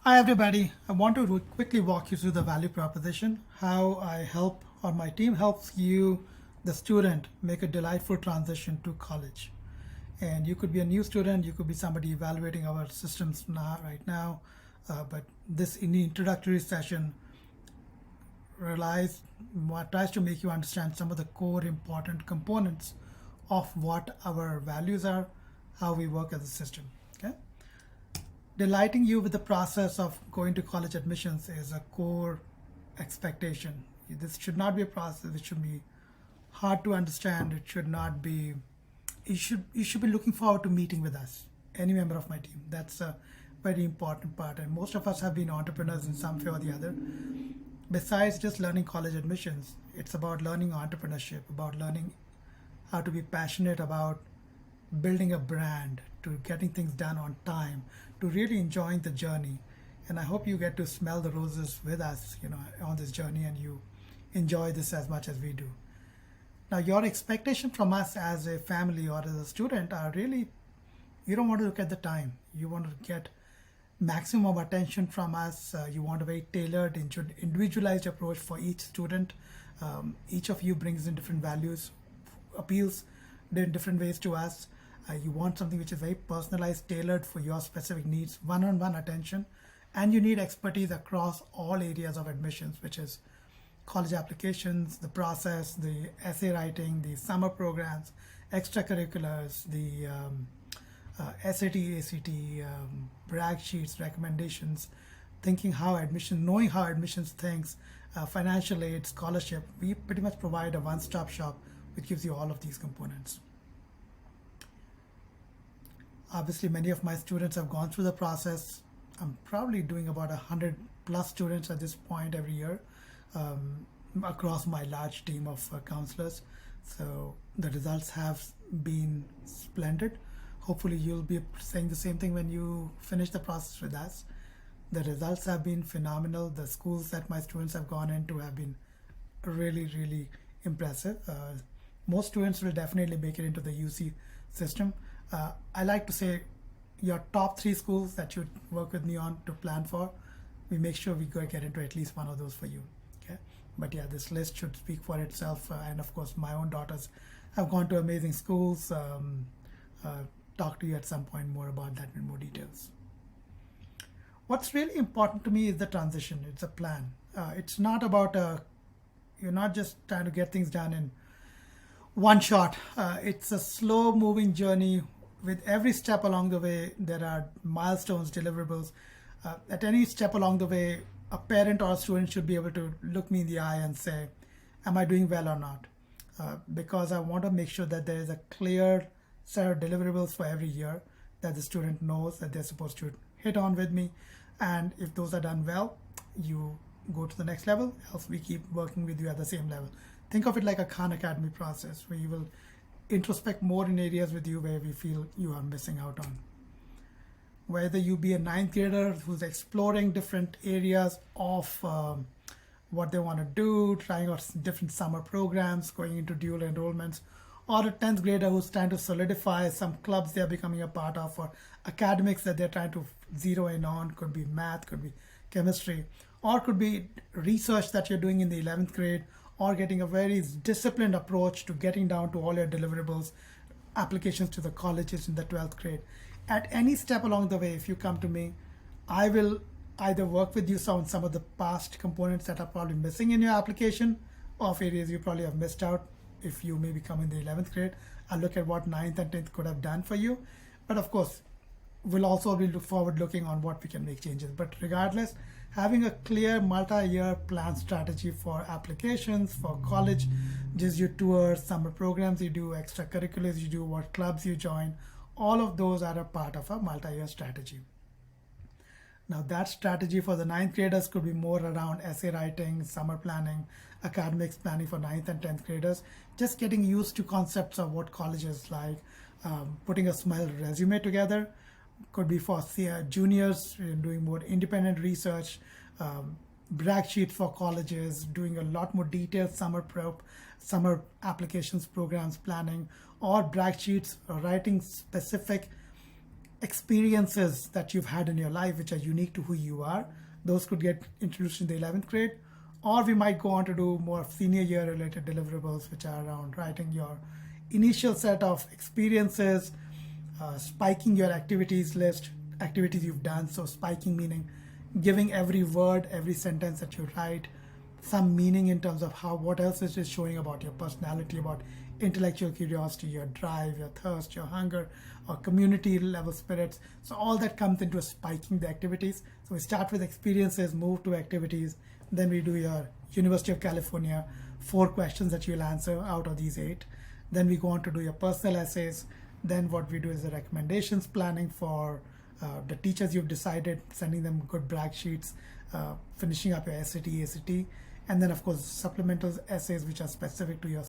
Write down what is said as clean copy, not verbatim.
Hi, everybody. I want to quickly walk you through the value proposition, how I help or my team helps you, the student, make a delightful transition to college. And you could be a new student, you could be somebody evaluating our systems now, right now. But this in the introductory session relies, tries to make you understand some of the core important components of what our values are, how we work as a system. Okay. Delighting you with the process of going to college admissions is a core expectation. This should not be a process which should be hard to understand. It should not be. You should be looking forward to meeting with us, any member of my team. That's a very important part. And most of us have been entrepreneurs in some way or the other. Besides just learning college admissions, it's about learning entrepreneurship, about learning how to be passionate about building a brand, to getting things done on time, to really enjoying the journey. And I hope you get to smell the roses with us, on this journey, and you enjoy this as much as we do. Now, your expectation from us as a family or as a student are really, you don't want to look at the time. You want to get maximum attention from us. You want a very tailored, individualized approach for each student. Each of you brings in different values, appeals in different ways to us. You want something which is very personalized, tailored for your specific needs, one-on-one attention, and you need expertise across all areas of admissions, which is college applications, the process, the essay writing, the summer programs, extracurriculars, the SAT, ACT, brag sheets, recommendations, knowing how admissions thinks, financial aid, scholarship. We pretty much provide a one-stop shop which gives you all of these components. Obviously, many of my students have gone through the process. I'm probably doing about 100+ students at this point every year, across my large team of counselors. So the results have been splendid. Hopefully, you'll be saying the same thing when you finish the process with us. The results have been phenomenal. The schools that my students have gone into have been really, really impressive. Most students will definitely make it into the UC system. I like to say your top 3 schools that you work with me on to plan for, we make sure we go get into at least one of those for you. Okay, but yeah, this list should speak for itself. And of course, my own daughters have gone to amazing schools. Talk to you at some point more about that in more details. What's really important to me is the transition. It's a plan. It's not about you're not just trying to get things done in one shot. It's a slow moving journey. With every step along the way, there are milestones, deliverables. At any step along the way, a parent or a student should be able to look me in the eye and say, am I doing well or not? Because I want to make sure that there is a clear set of deliverables for every year that the student knows that they're supposed to hit on with me. And if those are done well, you go to the next level, else we keep working with you at the same level. Think of it like a Khan Academy process where you will introspect more in areas with you where we feel you are missing out on. Whether you be a ninth grader who's exploring different areas of what they want to do, trying out different summer programs, going into dual enrollments, or a 10th grader who's trying to solidify some clubs they're becoming a part of, or academics that they're trying to zero in on, could be math, could be chemistry, or could be research that you're doing in the 11th grade, or getting a very disciplined approach to getting down to all your deliverables, applications to the colleges in the 12th grade. At any step along the way, if you come to me, I will either work with you on some of the past components that are probably missing in your application, or of areas you probably have missed out. If you may be coming in the 11th grade, I'll look at what 9th and 10th could have done for you. But of course, we'll also be forward looking on what we can make changes. But regardless, having a clear multi-year plan strategy for applications, for college, just your tours, summer programs you do, extracurriculars you do, what clubs you join, all of those are a part of a multi-year strategy. Now that strategy for the ninth graders could be more around essay writing, summer planning, academics planning for ninth and 10th graders, just getting used to concepts of what college is like, putting a small resume together. Could be for juniors doing more independent research, brag sheets for colleges, doing a lot more detailed summer applications programs planning, or brag sheets, writing specific experiences that you've had in your life which are unique to who you are. Those could get introduced in the 11th grade. Or we might go on to do more senior year related deliverables, which are around writing your initial set of experiences, spiking your activities list, activities you've done. So spiking meaning giving every word, every sentence that you write some meaning in terms of how what else it is showing about your personality, about intellectual curiosity, your drive, your thirst, your hunger, or community level spirits. So all that comes into spiking the activities. So we start with experiences, move to activities, then we do your University of California 4 questions that you'll answer out of these 8. Then we go on to do your personal essays. Then what we do is the recommendations planning for the teachers you've decided, sending them good brag sheets, finishing up your SAT, ACT, and then of course supplemental essays which are specific to your